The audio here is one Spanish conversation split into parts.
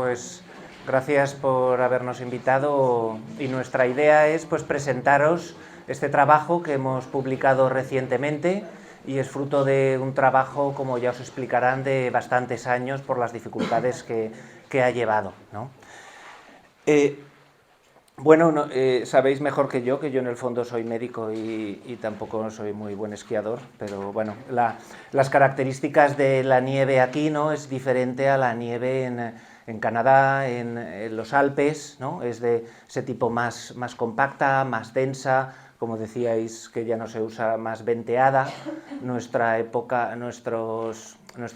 pues gracias por habernos invitado y nuestra idea es pues presentaros este trabajo que hemos publicado recientemente y es fruto de un trabajo, como ya os explicarán, de bastantes años por las dificultades que ha llevado, ¿no? Bueno, no, sabéis mejor que yo en el fondo soy médico y tampoco soy muy buen esquiador, pero bueno, las características de la nieve aquí, ¿no?, es diferente a la nieve en Canadá, en los Alpes, ¿no? Es de ese tipo más compacta, más densa, como decíais que ya no se usa, más venteada. Nuestra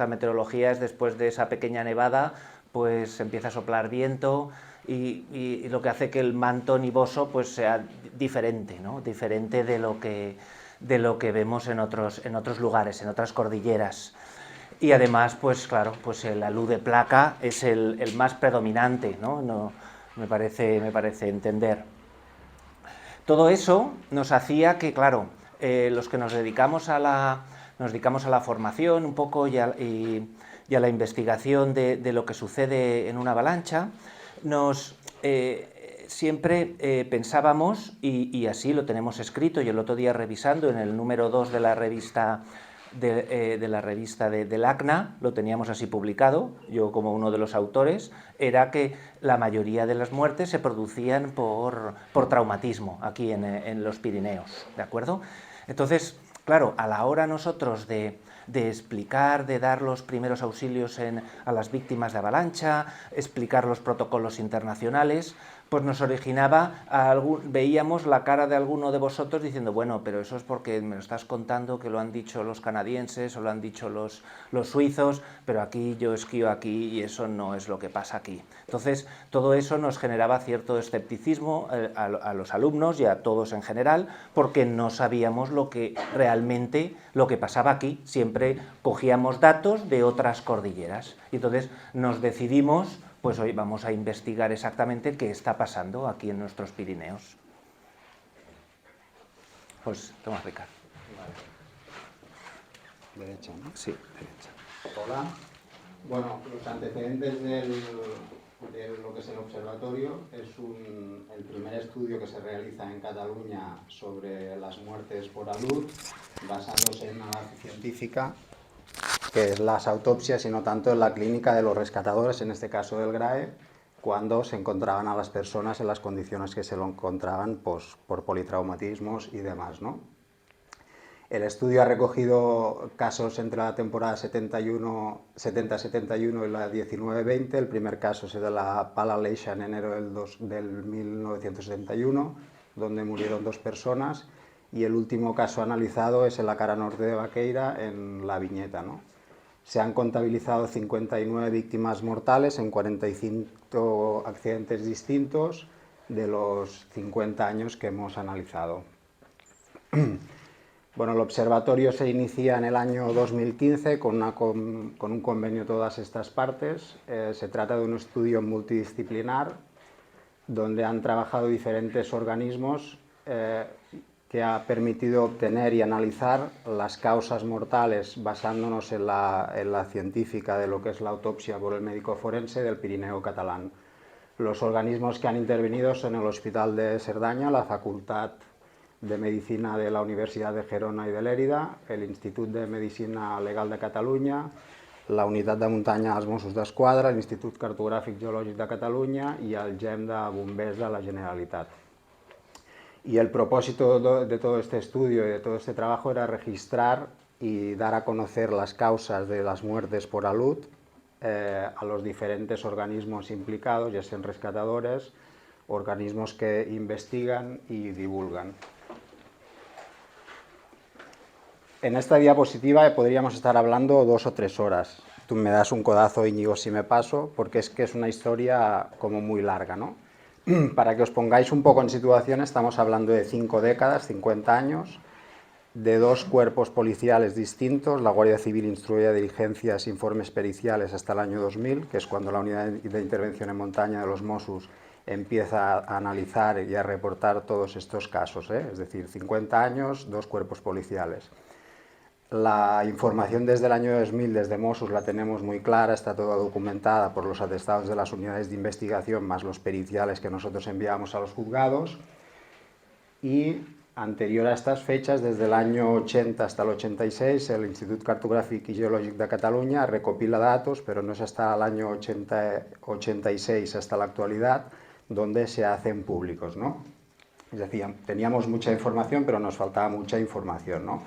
meteorología es después de esa pequeña nevada, pues empieza a soplar viento y lo que hace que el manto nivoso pues sea diferente, ¿no? Diferente de lo que vemos en otros lugares, en otras cordilleras. Y además, pues claro, pues la luz de placa es el más predominante, ¿no? Me parece entender. Todo eso nos hacía que, claro, los que nos dedicamos a la formación un poco y a la investigación de lo que sucede en una avalancha, siempre pensábamos, y así lo tenemos escrito, y el otro día revisando en el número 2 de la revista del ACNA, lo teníamos así publicado, yo como uno de los autores, era que la mayoría de las muertes se producían por traumatismo aquí en los Pirineos, ¿de acuerdo? Entonces, claro, a la hora nosotros de explicar, de dar los primeros auxilios a las víctimas de avalancha, explicar los protocolos internacionales, pues nos originaba, veíamos la cara de alguno de vosotros diciendo, bueno, pero eso es porque me lo estás contando que lo han dicho los canadienses o lo han dicho los suizos, pero aquí yo esquío aquí y eso no es lo que pasa aquí. Entonces, todo eso nos generaba cierto escepticismo a los alumnos y a todos en general, porque no sabíamos lo que pasaba aquí. Siempre cogíamos datos de otras cordilleras. Y entonces nos decidimos, pues hoy vamos a investigar exactamente qué está pasando aquí en nuestros Pirineos. Pues toma, Ricardo. Derecha, ¿no? Sí, derecha. Hola. Bueno, los antecedentes de lo que es el observatorio es el primer estudio que se realiza en Cataluña sobre las muertes por alud, basándose en una base científica, que es las autopsias y no tanto en la clínica de los rescatadores, en este caso del GRAE, cuando se encontraban a las personas en las condiciones que se lo encontraban, pues, por politraumatismos y demás, ¿no? El estudio ha recogido casos entre la temporada 70-71 y la 19-20. El primer caso es el de la Pala Leixa en enero del 1971, donde murieron 2 personas, y el último caso analizado es en la cara norte de Baqueira, en la Viñeta, ¿no? Se han contabilizado 59 víctimas mortales en 45 accidentes distintos de los 50 años que hemos analizado. Bueno, el observatorio se inicia en el año 2015 con un convenio de todas estas partes. Se trata de un estudio multidisciplinar donde han trabajado diferentes organismos que ha permitido obtener y analizar las causas mortales basándonos en la científica de lo que es la autopsia por el médico forense del Pirineo catalán. Los organismos que han intervenido son el Hospital de Cerdaña, la Facultad de Medicina de la Universidad de Gerona y de Lérida, el Institut de Medicina Legal de Catalunya, la Unitat de Muntanya dels Mossos d'Esquadra, l'Institut Cartogràfic Geològic de Catalunya y el GEM de Bombers de la Generalitat. Y el propósito de todo este estudio y de todo este trabajo era registrar y dar a conocer las causas de las muertes por alud a los diferentes organismos implicados, ya sean rescatadores, organismos que investigan y divulgan. En esta diapositiva podríamos estar hablando 2 o 3 horas. Tú me das un codazo, Íñigo, si me paso, porque es que es una historia como muy larga, ¿no? Para que os pongáis un poco en situación, estamos hablando de 5 décadas, 50 años, de 2 cuerpos policiales distintos. La Guardia Civil instruía diligencias, informes periciales hasta el año 2000, que es cuando la Unidad de Intervención en Montaña de los Mossos empieza a analizar y a reportar todos estos casos, ¿eh? Es decir, 50 años, 2 cuerpos policiales. La información desde el año 2000, desde Mossos, la tenemos muy clara, está toda documentada por los atestados de las unidades de investigación, más los periciales que nosotros enviamos a los juzgados. Y anterior a estas fechas, desde el año 80 hasta el 86, el Institut Cartogràfic i Geològic de Cataluña recopila datos, pero no es hasta el año 86, hasta la actualidad, donde se hacen públicos, ¿no? Es decir, teníamos mucha información, pero nos faltaba mucha información, ¿no?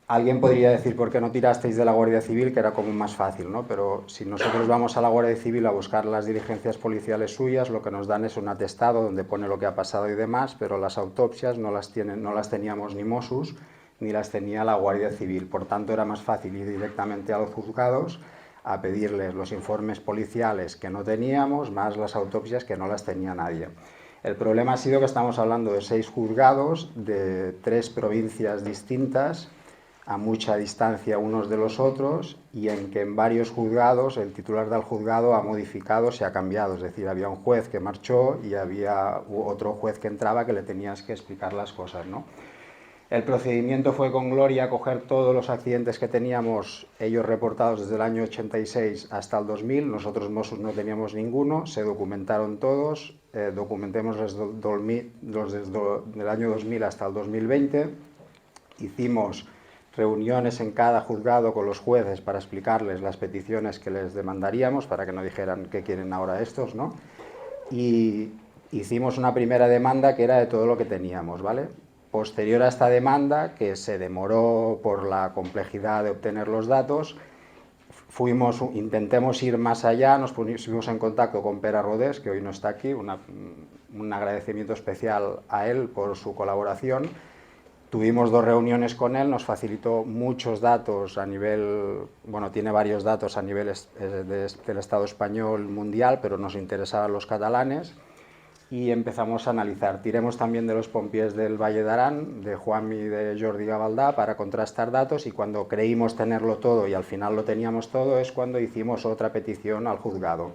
Alguien podría decir, ¿por qué no tirasteis de la Guardia Civil? Que era como más fácil, ¿no? Pero si nosotros vamos a la Guardia Civil a buscar las diligencias policiales suyas, lo que nos dan es un atestado donde pone lo que ha pasado y demás, pero las autopsias no las teníamos ni Mossos, ni las tenía la Guardia Civil. Por tanto, era más fácil ir directamente a los juzgados a pedirles los informes policiales que no teníamos, más las autopsias que no las tenía nadie. El problema ha sido que estamos hablando de 6 juzgados de 3 provincias distintas, a mucha distancia unos de los otros, y en que en varios juzgados el titular del juzgado ha modificado, se ha cambiado, es decir, había un juez que marchó y había otro juez que entraba que le tenías que explicar las cosas, ¿no? El procedimiento fue con Gloria coger todos los accidentes que teníamos, ellos reportados desde el año 86 hasta el 2000, nosotros Mossos no teníamos ninguno, se documentaron todos, documentemos los desde el año 2000 hasta el 2020, hicimos reuniones en cada juzgado con los jueces para explicarles las peticiones que les demandaríamos, para que no dijeran qué quieren ahora estos, ¿no? Y hicimos una primera demanda que era de todo lo que teníamos, ¿vale? Posterior a esta demanda, que se demoró por la complejidad de obtener los datos, intentemos ir más allá, nos pusimos en contacto con Pere Rodés, que hoy no está aquí, un agradecimiento especial a él por su colaboración. Tuvimos 2 reuniones con él, nos facilitó muchos datos a nivel, bueno, tiene varios datos a nivel del Estado español mundial, pero nos interesaban los catalanes, y empezamos a analizar. Tiremos también de los pompiers del Valle d'Aran, de Juanmi y de Jordi Gavaldà, para contrastar datos, y cuando creímos tenerlo todo y al final lo teníamos todo, es cuando hicimos otra petición al juzgado.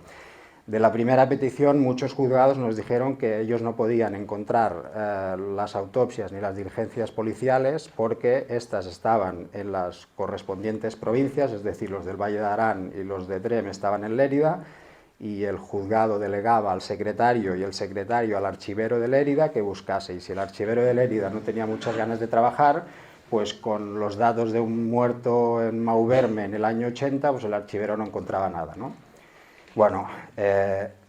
De la primera petición, muchos juzgados nos dijeron que ellos no podían encontrar las autopsias ni las diligencias policiales porque estas estaban en las correspondientes provincias, es decir, los del Valle d'Aran y los de Trem estaban en Lérida, y el juzgado delegaba al secretario y el secretario al archivero de Lérida que buscase, y si el archivero de Lérida no tenía muchas ganas de trabajar, pues con los datos de un muerto en Mauverme en el año 80, pues el archivero no encontraba nada, ¿no? Bueno,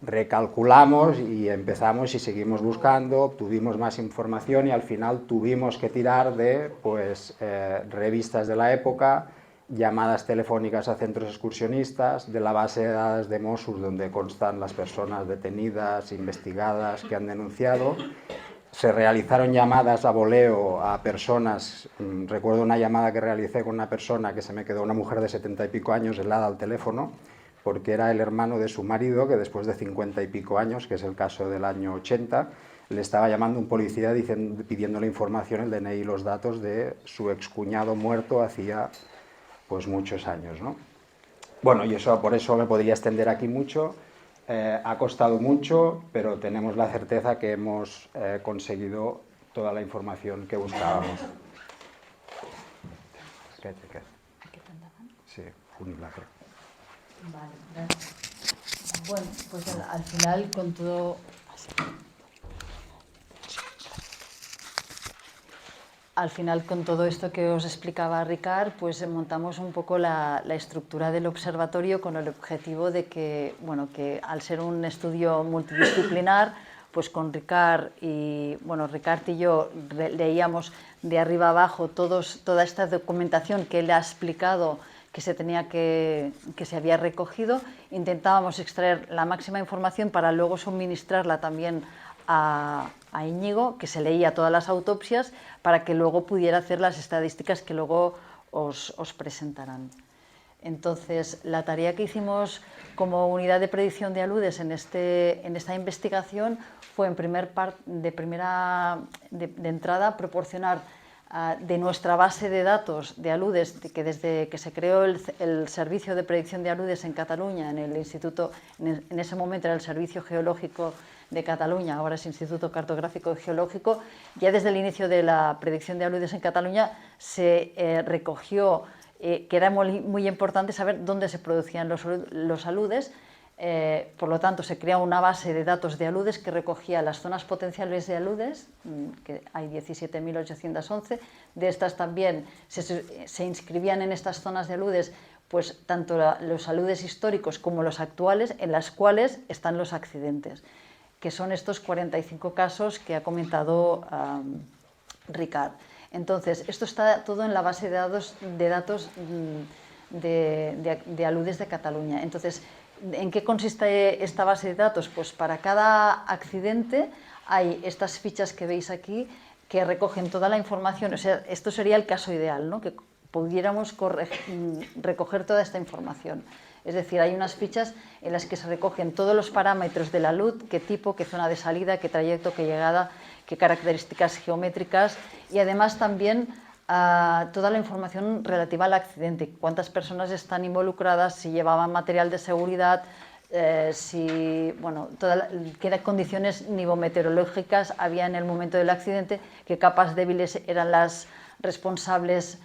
recalculamos y empezamos y seguimos buscando, obtuvimos más información y al final tuvimos que tirar de revistas de la época, llamadas telefónicas a centros excursionistas, de la base de datos de Mossos donde constan las personas detenidas, investigadas, que han denunciado. Se realizaron llamadas a voleo a personas, recuerdo una llamada que realicé con una persona que se me quedó, una mujer de 70 y pico años, helada al teléfono, porque era el hermano de su marido, que después de 50 y pico años, que es el caso del año 80, le estaba llamando un policía pidiéndole información, el DNI y los datos de su excuñado muerto hacía pues muchos años, ¿no? Bueno, y eso, por eso me podría extender aquí mucho, ha costado mucho, pero tenemos la certeza que hemos conseguido toda la información que buscábamos. Sí, un milagro. Vale, gracias. Bueno, pues al final con todo... Al final, con todo esto que os explicaba Ricard, pues montamos un poco la estructura del observatorio con el objetivo de que, bueno, que al ser un estudio multidisciplinar, pues con Ricard y yo leíamos de arriba abajo toda esta documentación que él ha explicado que se había recogido, intentábamos extraer la máxima información para luego suministrarla también a Íñigo, que se leía todas las autopsias, para que luego pudiera hacer las estadísticas que luego os presentarán. Entonces, la tarea que hicimos como unidad de predicción de aludes en esta investigación fue, de entrada, proporcionar de nuestra base de datos de aludes, que desde que se creó el Servicio de Predicción de Aludes en Cataluña, en el Instituto, en ese momento era el Servicio Geológico de Cataluña, ahora es Instituto Cartográfico y Geológico, ya desde el inicio de la predicción de aludes en Cataluña se recogió que era muy importante saber dónde se producían los aludes. Por lo tanto, se crea una base de datos de aludes que recogía las zonas potenciales de aludes, que hay 17.811. De estas también se inscribían en estas zonas de aludes pues, tanto los aludes históricos como los actuales, en las cuales están los accidentes, que son estos 45 casos que ha comentado Ricard. Entonces, esto está todo en la base de datos de aludes de Cataluña. Entonces, ¿en qué consiste esta base de datos? Pues para cada accidente hay estas fichas que veis aquí que recogen toda la información. O sea, esto sería el caso ideal, ¿no? Que pudiéramos recoger toda esta información. Es decir, hay unas fichas en las que se recogen todos los parámetros de la luz, qué tipo, qué zona de salida, qué trayecto, qué llegada, qué características geométricas y además también toda la información relativa al accidente, cuántas personas están involucradas, si llevaban material de seguridad, qué condiciones nivometeorológicas había en el momento del accidente, qué capas débiles eran las responsables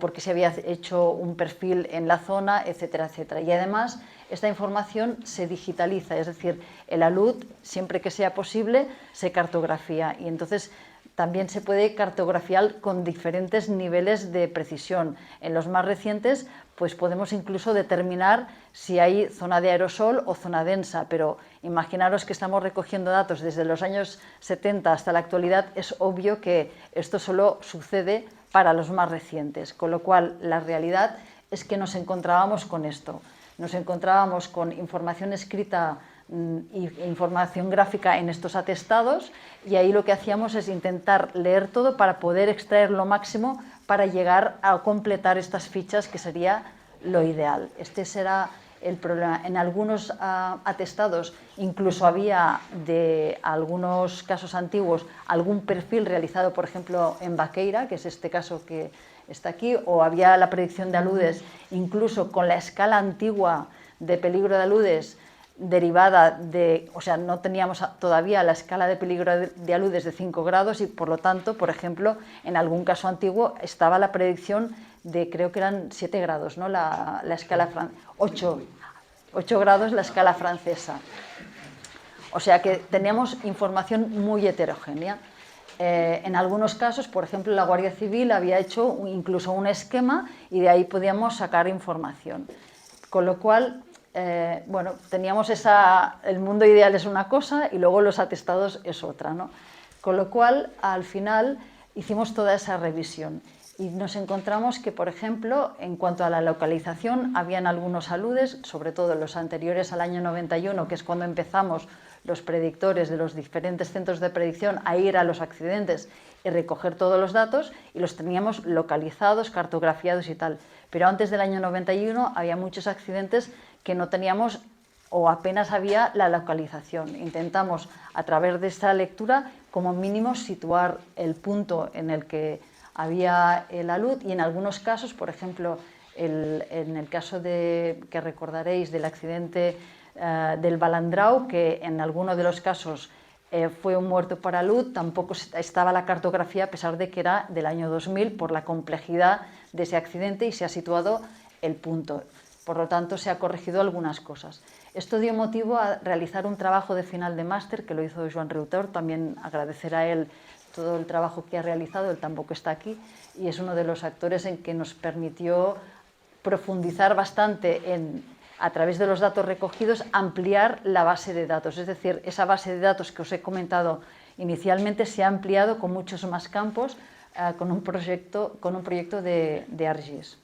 porque se había hecho un perfil en la zona, etcétera, etcétera. Y además esta información se digitaliza, es decir, el alud, siempre que sea posible, se cartografía y entonces también se puede cartografiar con diferentes niveles de precisión. En los más recientes, pues podemos incluso determinar si hay zona de aerosol o zona densa, pero imaginaros que estamos recogiendo datos desde los años 70 hasta la actualidad, es obvio que esto solo sucede para los más recientes, con lo cual la realidad es que nos encontrábamos con esto, nos encontrábamos con información escrita e información gráfica en estos atestados y ahí lo que hacíamos es intentar leer todo para poder extraer lo máximo para llegar a completar estas fichas, que sería lo ideal. Este será el problema. En algunos atestados incluso había de algunos casos antiguos algún perfil realizado, por ejemplo, en Baqueira, que es este caso que está aquí, o había la predicción de aludes incluso con la escala antigua de peligro de aludes derivada de, o sea, no teníamos todavía la escala de peligro de aludes de 5 grados y por lo tanto, por ejemplo, en algún caso antiguo estaba la predicción de, creo que eran 7 grados, ¿no? La escala 8 grados la escala francesa. O sea que teníamos información muy heterogénea. En algunos casos, por ejemplo, la Guardia Civil había hecho incluso un esquema y de ahí podíamos sacar información. Con lo cual, teníamos el mundo ideal es una cosa y luego los atestados es otra, ¿no? Con lo cual, al final, hicimos toda esa revisión y nos encontramos que, por ejemplo, en cuanto a la localización, habían algunos aludes, sobre todo los anteriores al año 91, que es cuando empezamos los predictores de los diferentes centros de predicción a ir a los accidentes y recoger todos los datos y los teníamos localizados, cartografiados y tal. Pero antes del año 91 había muchos accidentes que no teníamos o apenas había la localización. Intentamos, a través de esta lectura, como mínimo situar el punto en el que había el alud y en algunos casos, por ejemplo, en el caso que recordaréis del accidente del Balandrau, que en alguno de los casos fue un muerto por alud, tampoco estaba la cartografía a pesar de que era del año 2000 por la complejidad de ese accidente y se ha situado el punto. Por lo tanto, se ha corregido algunas cosas. Esto dio motivo a realizar un trabajo de final de máster que lo hizo Joan Reuter, también agradecer a él todo el trabajo que ha realizado, él tampoco está aquí, y es uno de los actores en que nos permitió profundizar bastante a través de los datos recogidos, ampliar la base de datos. Es decir, esa base de datos que os he comentado inicialmente se ha ampliado con muchos más campos con un proyecto de ArcGIS.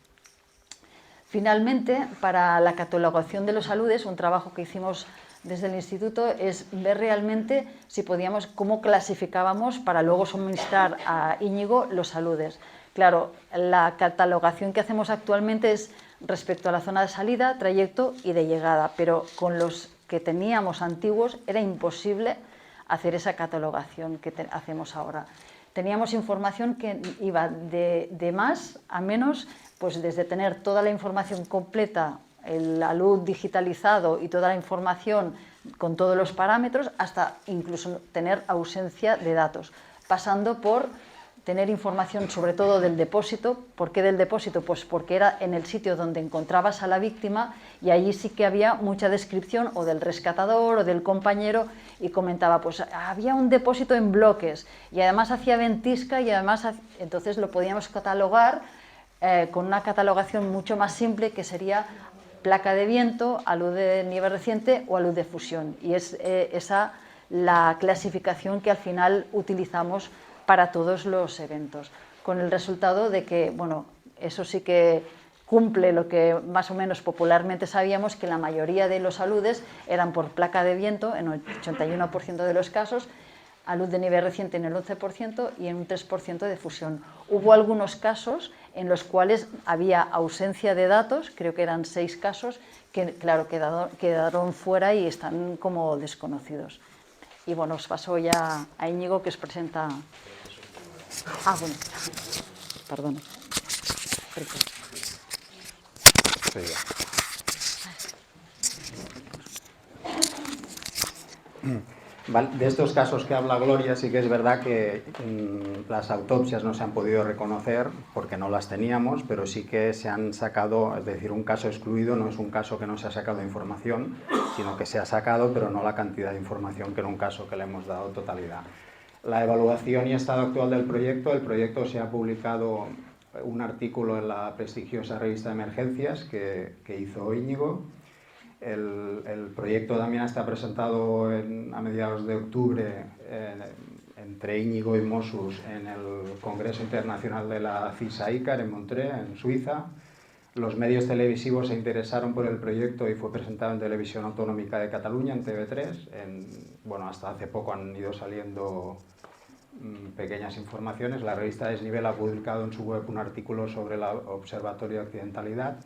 Finalmente, para la catalogación de los aludes, un trabajo que hicimos desde el instituto es ver realmente si podíamos, cómo clasificábamos para luego suministrar a Íñigo los aludes. Claro, la catalogación que hacemos actualmente es respecto a la zona de salida, trayecto y de llegada, pero con los que teníamos antiguos era imposible hacer esa catalogación que hacemos ahora. teníamos información que iba de más a menos, pues desde tener toda la información completa, el alud digitalizado y toda la información con todos los parámetros, hasta incluso tener ausencia de datos, pasando por tener información sobre todo del depósito. ¿Por qué del depósito? Pues porque era en el sitio donde encontrabas a la víctima y allí sí que había mucha descripción o del rescatador o del compañero, y comentaba, pues había un depósito en bloques y además hacía ventisca y además, entonces lo podíamos catalogar con una catalogación mucho más simple, que sería placa de viento, alud de nivel reciente o alud de fusión, y es esa la clasificación que al final utilizamos para todos los eventos, con el resultado de que, bueno, eso sí que cumple lo que más o menos popularmente sabíamos, que la mayoría de los aludes eran por placa de viento en el 81% de los casos, alud de nivel reciente en el 11% y en un 3% de fusión. Hubo algunos casos en los cuales había ausencia de datos, creo que eran 6 casos, que claro, quedaron fuera y están como desconocidos. Y bueno, os paso ya a Íñigo, que os presenta... Ah, bueno, perdona. Sí. Vale, de estos casos que habla Gloria, sí que es verdad que las autopsias no se han podido reconocer porque no las teníamos, pero sí que se han sacado, es decir, un caso excluido no es un caso que no se ha sacado información, sino que se ha sacado, pero no la cantidad de información que era un caso que le hemos dado totalidad. La evaluación y estado actual del proyecto: el proyecto se ha publicado un artículo en la prestigiosa revista de Emergencias que hizo Íñigo. El proyecto también está presentado a mediados de octubre entre Íñigo y Mossus en el Congreso Internacional de la CISA ICAR en Montreux, en Suiza. Los medios televisivos se interesaron por el proyecto y fue presentado en Televisión Autonómica de Cataluña, en TV3. Bueno, hasta hace poco han ido saliendo pequeñas informaciones. La revista Desnivel ha publicado en su web un artículo sobre el Observatorio de Accidentalidad.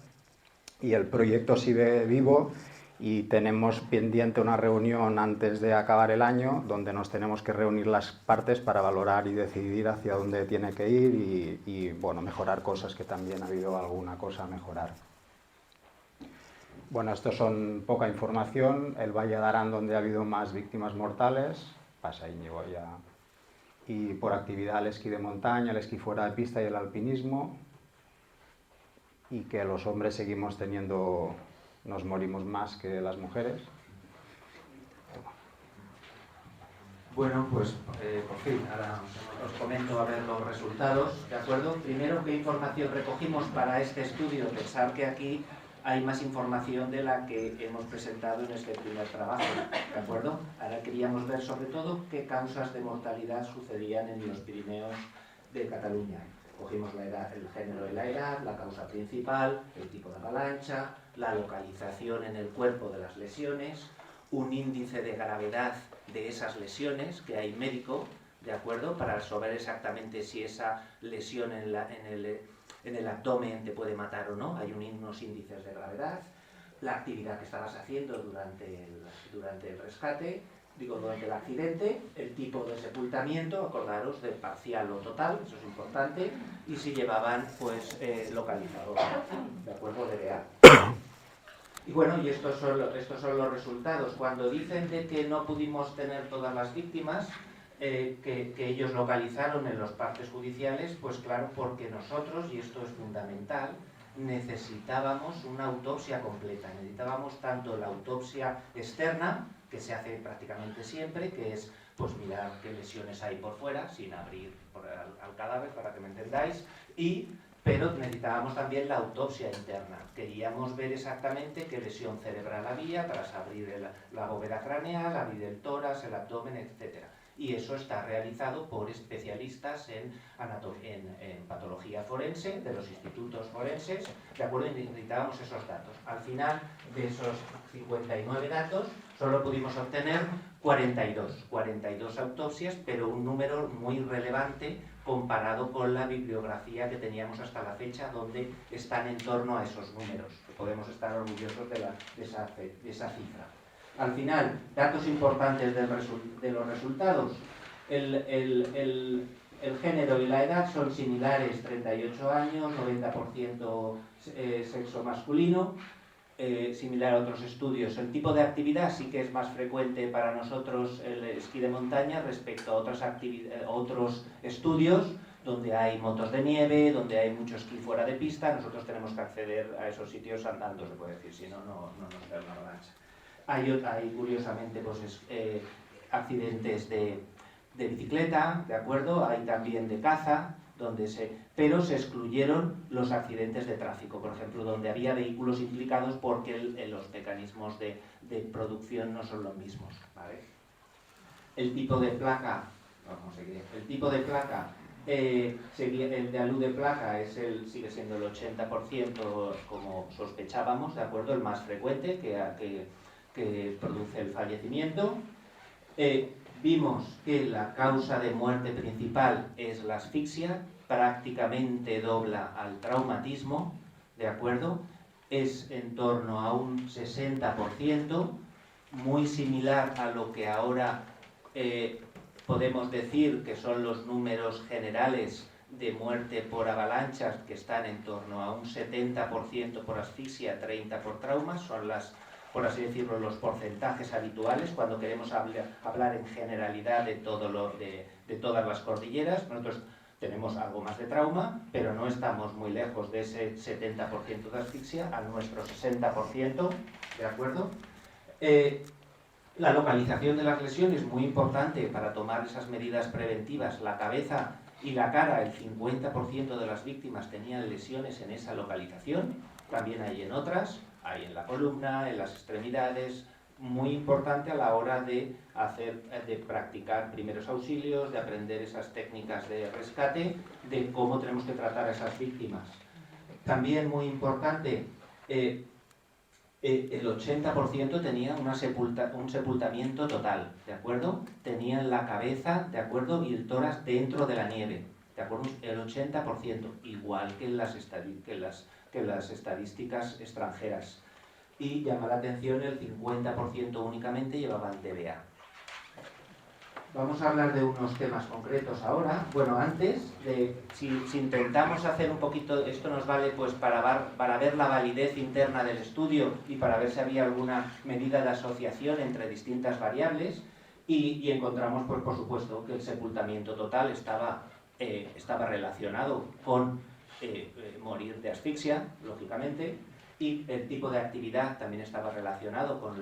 Y el proyecto sigue vivo y tenemos pendiente una reunión antes de acabar el año donde nos tenemos que reunir las partes para valorar y decidir hacia dónde tiene que ir y bueno, mejorar cosas, que también ha habido alguna cosa a mejorar. Bueno, esto son poca información. El Valle de Arán, donde ha habido más víctimas mortales, pasa Íñigo ya, y por actividad el esquí de montaña, el esquí fuera de pista y el alpinismo. Y que los hombres seguimos teniendo, nos morimos más que las mujeres. Bueno, pues por fin, ahora os comento a ver los resultados, ¿de acuerdo? Primero, ¿qué información recogimos para este estudio? Pensar que aquí hay más información de la que hemos presentado en este primer trabajo, ¿de acuerdo? Ahora queríamos ver sobre todo qué causas de mortalidad sucedían en los Pirineos de Cataluña. Cogimos el género de la edad, la causa principal, el tipo de avalancha, la localización en el cuerpo de las lesiones, un índice de gravedad de esas lesiones, que hay médico, ¿de acuerdo? Para saber exactamente si esa lesión en el abdomen te puede matar o no. Hay unos índices de gravedad, la actividad que estabas haciendo durante el rescate, durante el accidente, el tipo de sepultamiento, acordaros de parcial o total, eso es importante, y si llevaban pues localizador, ¿de acuerdo? DBA. Y bueno, y estos son los resultados. Cuando dicen de que no pudimos tener todas las víctimas que ellos localizaron en los partes judiciales, pues claro, porque nosotros, y esto es fundamental, necesitábamos una autopsia completa. Necesitábamos tanto la autopsia externa, que se hace prácticamente siempre, que es pues mirar qué lesiones hay por fuera, sin abrir al cadáver, para que me entendáis, pero necesitábamos también la autopsia interna. Queríamos ver exactamente qué lesión cerebral había para abrir la bóveda craneal, abrir el tórax, el abdomen, etc. Y eso está realizado por especialistas en patología forense, de los institutos forenses, ¿de acuerdo? Y necesitábamos esos datos. Al final de esos 59 datos, solo pudimos obtener 42 autopsias, pero un número muy relevante comparado con la bibliografía que teníamos hasta la fecha, donde están en torno a esos números. Podemos estar orgullosos de esa cifra. Al final, datos importantes de los resultados. el género y la edad son similares, 38 años, 90% sexo masculino, similar a otros estudios. El tipo de actividad sí que es más frecuente para nosotros el esquí de montaña respecto a otros estudios donde hay motos de nieve, donde hay mucho esquí fuera de pista. Nosotros tenemos que acceder a esos sitios andando, se puede decir, si no, no nos da una avalancha. Hay curiosamente, pues, accidentes de bicicleta, ¿de acuerdo? Hay también de caza, pero se excluyeron los accidentes de tráfico, por ejemplo, donde había vehículos implicados porque los mecanismos de producción no son los mismos, ¿vale? El tipo de placa, vamos a seguir, el tipo de placa, el de alud de placa sigue siendo el 80% como sospechábamos, ¿de acuerdo? El más frecuente que produce el fallecimiento. Vimos que la causa de muerte principal es la asfixia, prácticamente dobla al traumatismo, ¿de acuerdo? Es en torno a un 60%, muy similar a lo que ahora podemos decir que son los números generales de muerte por avalanchas, que están en torno a un 70% por asfixia, 30% por traumas, son por así decirlo, los porcentajes habituales cuando queremos hablar en generalidad de todas las cordilleras. Nosotros tenemos algo más de trauma, pero no estamos muy lejos de ese 70% de asfixia, a nuestro 60%, ¿de acuerdo? La localización de las lesiones es muy importante para tomar esas medidas preventivas. La cabeza y la cara, el 50% de las víctimas tenían lesiones en esa localización, también hay en otras. Hay en la columna, en las extremidades, muy importante a la hora de practicar primeros auxilios, de aprender esas técnicas de rescate, de cómo tenemos que tratar a esas víctimas. También muy importante, el 80% tenía un sepultamiento total, ¿de acuerdo? Tenían la cabeza, ¿de acuerdo? Y el tórax dentro de la nieve, ¿de acuerdo? El 80%, igual que en las estadísticas extranjeras. Y llama la atención, el 50% únicamente llevaban TBA. Vamos a hablar de unos temas concretos ahora. Bueno, antes, si intentamos hacer un poquito, esto nos vale pues para ver la validez interna del estudio y para ver si había alguna medida de asociación entre distintas variables, y encontramos, pues por supuesto, que el sepultamiento total estaba relacionado con morir de asfixia, lógicamente, y el tipo de actividad también estaba relacionado con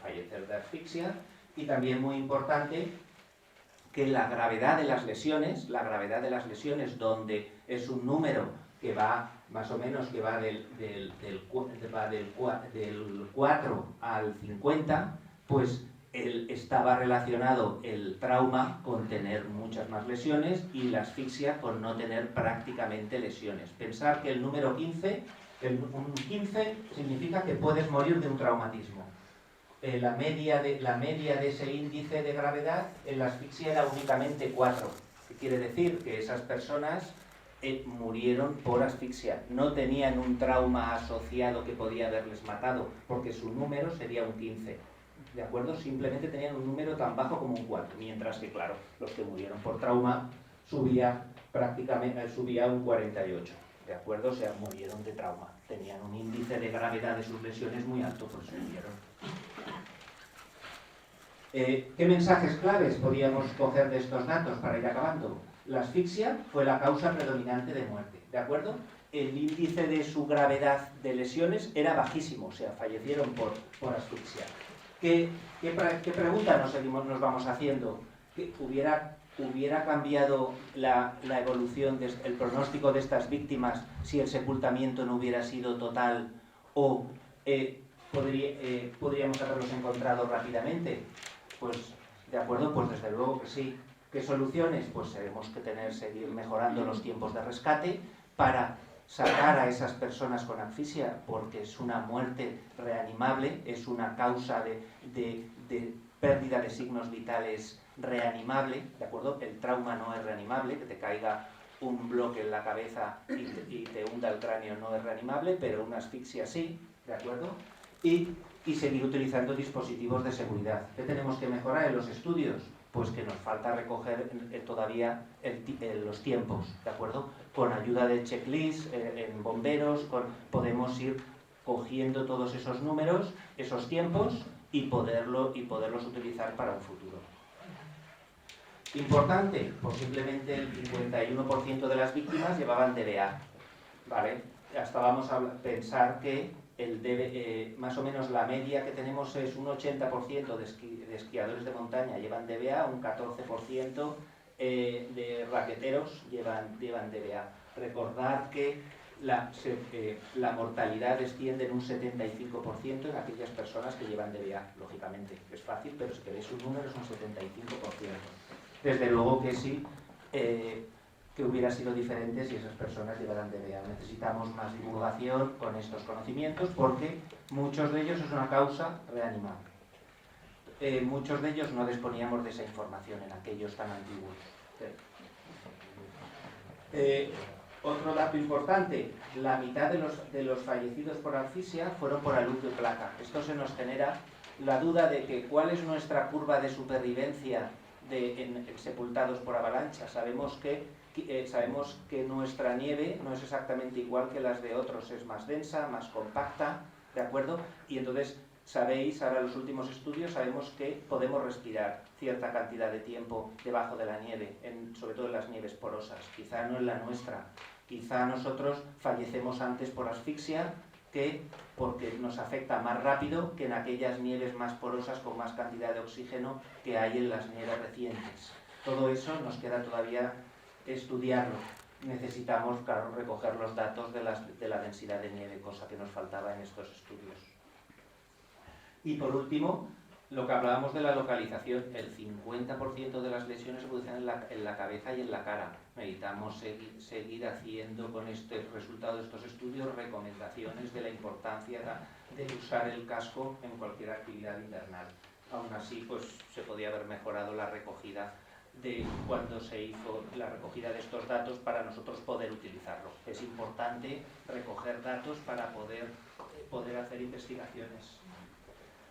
fallecer de asfixia, y también muy importante que la gravedad de las lesiones, donde es un número que va más o menos que va del 4 al 50, pues estaba relacionado el trauma con tener muchas más lesiones y la asfixia con no tener prácticamente lesiones. Pensar que el número 15, un 15 significa que puedes morir de un traumatismo. La media de ese índice de gravedad en la asfixia era únicamente 4. ¿Qué quiere decir? Que esas personas murieron por asfixia. No tenían un trauma asociado que podía haberles matado, porque su número sería un 15. ¿De acuerdo? Simplemente tenían un número tan bajo como un 4. Mientras que, claro, los que murieron por trauma subía un 48. ¿De acuerdo? O sea, murieron de trauma. Tenían un índice de gravedad de sus lesiones muy alto, por eso murieron. ¿Qué mensajes claves podíamos coger de estos datos para ir acabando? La asfixia fue la causa predominante de muerte, ¿de acuerdo? El índice de su gravedad de lesiones era bajísimo, o sea, fallecieron por asfixia. ¿Qué pregunta nos vamos haciendo? ¿Que hubiera cambiado la evolución, el pronóstico de estas víctimas si el sepultamiento no hubiera sido total, o podríamos haberlos encontrado rápidamente? Pues, de acuerdo, pues desde luego que sí. ¿Qué soluciones? Pues tenemos que seguir mejorando los tiempos de rescate para sacar a esas personas con asfixia, porque es una muerte reanimable, es una causa de pérdida de signos vitales reanimable, ¿de acuerdo? El trauma no es reanimable, que te caiga un bloque en la cabeza y te hunda el cráneo no es reanimable, pero una asfixia sí, ¿de acuerdo? Y seguir utilizando dispositivos de seguridad. ¿Qué tenemos que mejorar en los estudios? Pues que nos falta recoger todavía los tiempos, ¿de acuerdo? Con ayuda de checklist, en bomberos, podemos ir cogiendo todos esos números, esos tiempos y poderlos utilizar para un futuro. Importante, posiblemente el 51% de las víctimas llevaban DBA, ¿vale? Hasta vamos a pensar que más o menos la media que tenemos es un 80% de esquiadores de montaña llevan DBA, un 14% de raqueteros llevan DBA. Recordar que la mortalidad desciende en un 75% en aquellas personas que llevan DBA, lógicamente. Es fácil, pero si queréis un número es un 75%. Desde luego que sí, que hubiera sido diferente si esas personas llevaran DBA. Necesitamos más divulgación con estos conocimientos porque muchos de ellos es una causa reanimable. Muchos de ellos no disponíamos de esa información en aquellos tan antiguos. Otro dato importante, la mitad de los fallecidos por asfixia fueron por alud de placa. Esto se nos genera la duda de que cuál es nuestra curva de supervivencia en sepultados por avalancha. Sabemos que nuestra nieve no es exactamente igual que las de otros, es más densa, más compacta, ¿de acuerdo? Y entonces sabéis, ahora los últimos estudios, sabemos que podemos respirar cierta cantidad de tiempo debajo de la nieve, sobre todo en las nieves porosas. Quizá no en la nuestra, quizá nosotros fallecemos antes por asfixia porque nos afecta más rápido que en aquellas nieves más porosas con más cantidad de oxígeno que hay en las nieves recientes. Todo eso nos queda todavía estudiarlo. Necesitamos, claro, recoger los datos de la densidad de nieve, cosa que nos faltaba en estos estudios. Y por último, lo que hablábamos de la localización, el 50% de las lesiones se producen en la cabeza y en la cara. Necesitamos seguir haciendo con este resultado de estos estudios recomendaciones de la importancia de usar el casco en cualquier actividad invernal. Aún así, pues se podía haber mejorado la recogida de cuando se hizo la recogida de estos datos para nosotros poder utilizarlo. Es importante recoger datos para poder hacer investigaciones.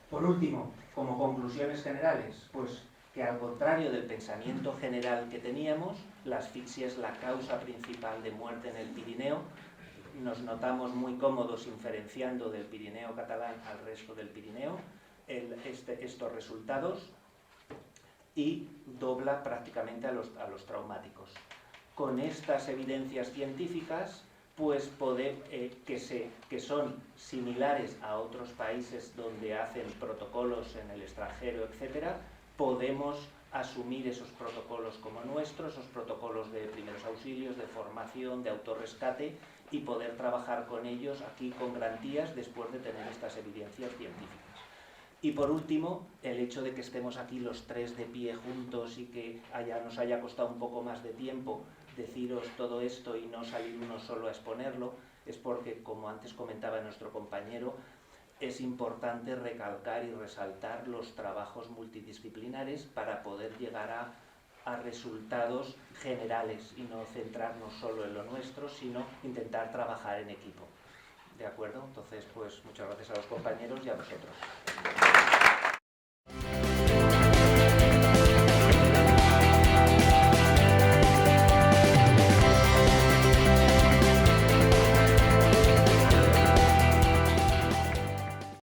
Por último, como conclusiones generales, pues que al contrario del pensamiento general que teníamos, la asfixia es la causa principal de muerte en el Pirineo. Nos notamos muy cómodos inferenciando del Pirineo catalán al resto del Pirineo estos resultados y dobla prácticamente a los traumáticos. Con estas evidencias científicas, pues que son similares a otros países donde hacen protocolos en el extranjero, etcétera, podemos asumir esos protocolos como nuestros, esos protocolos de primeros auxilios, de formación, de autorrescate y poder trabajar con ellos aquí con garantías después de tener estas evidencias científicas. Y por último, el hecho de que estemos aquí los tres de pie juntos y que nos haya costado un poco más de tiempo deciros todo esto y no salir uno solo a exponerlo, es porque, como antes comentaba nuestro compañero, es importante recalcar y resaltar los trabajos multidisciplinares para poder llegar a resultados generales y no centrarnos solo en lo nuestro, sino intentar trabajar en equipo. ¿De acuerdo? Entonces, pues muchas gracias a los compañeros y a vosotros.